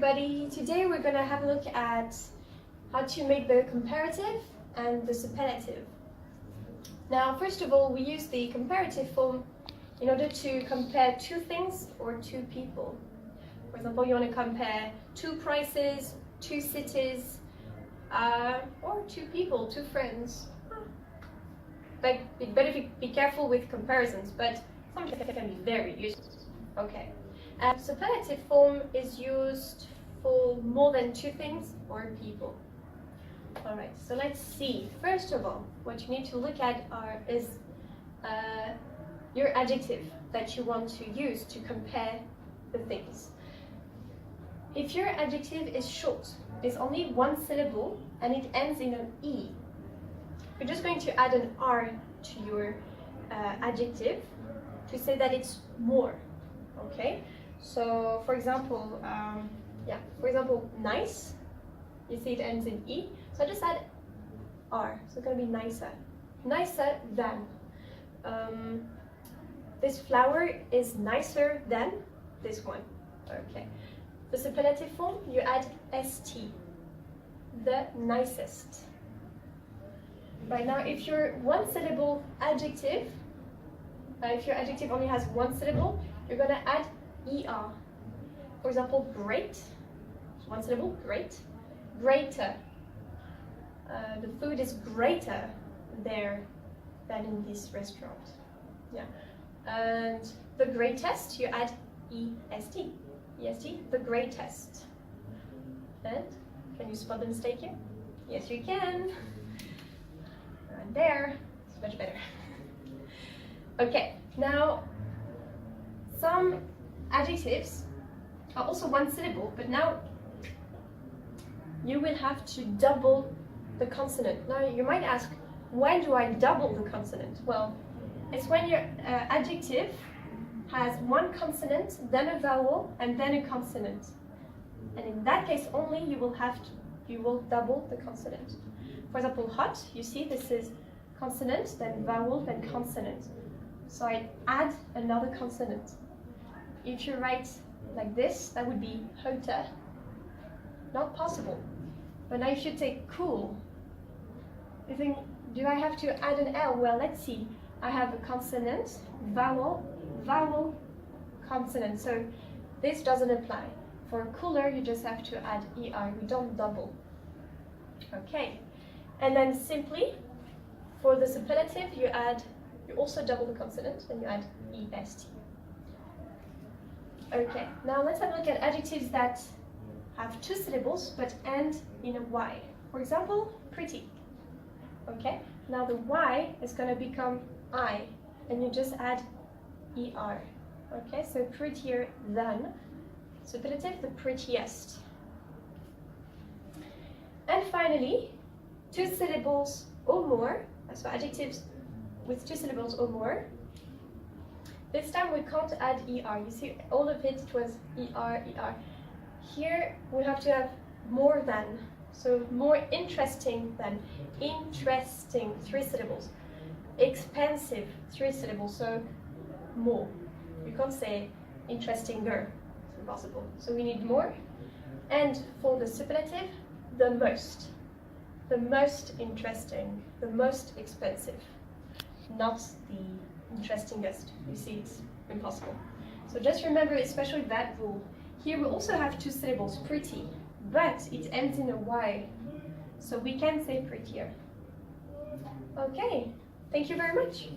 everybody! Today we're going to have a look at how to make the comparative and the superlative. Now, first of all, we use the comparative form in order to compare two things or two people. For example, you want to compare two prices, two cities, or two people, two friends. But it's better to be careful with comparisons, but sometimes it can be very useful. Okay. Superlative form is used for more than two things or people. Alright, so let's see. First of all, what you need to look at is your adjective that you want to use to compare the things. If your adjective is short, it's only one syllable and it ends in an E, you're just going to add an R to your adjective to say that it's more. Okay? So, for example, nice. You see it ends in E, so I just add R. So it's going to be nicer. Nicer than. This flower is nicer than this one. Okay. The superlative form, you add ST. The nicest. Right now, if your one syllable adjective, if your adjective only has one syllable, you're going to add ER. For example, great, one syllable, great. Greater. The food is greater there than in this restaurant. Yeah. And the greatest, you add EST. EST, the greatest. And can you spot the mistake here? Yes, you can. And there, it's much better. Okay, now some adjectives are also one syllable, but now you will have to double the consonant. Now you might ask, when do I double the consonant? Well, it's when your adjective has one consonant, then a vowel, and then a consonant. And in that case only you will double the consonant. For example, hot, you see this is consonant, then vowel, then consonant. So I add another consonant. If you write like this, that would be hotter. Not possible. But now if you take cool, you think, do I have to add an L? Well, let's see. I have a consonant, vowel, vowel, consonant. So this doesn't apply. For cooler, you just have to add ER. We don't double. Okay. And then simply, for the superlative, you also double the consonant and you add EST. Okay, now let's have a look at adjectives that have two syllables but end in a Y. For example, pretty. Okay, now the Y is going to become I and you just add ER. Okay, so prettier than. Superlative, the prettiest. And finally, two syllables or more, so adjectives with two syllables or more. This time we can't add ER. You see, all of it was ER, ER. Here we have to have more than. So more interesting than. Interesting, three syllables. Expensive, three syllables, so more. You can't say interestinger. It's impossible. So we need more. And for the superlative, the most. The most interesting, the most expensive. Not the interestingest. You see, it's impossible. So just remember, especially that rule. Here we also have two syllables, pretty, but it ends in a Y. So we can say prettier. Okay, thank you very much.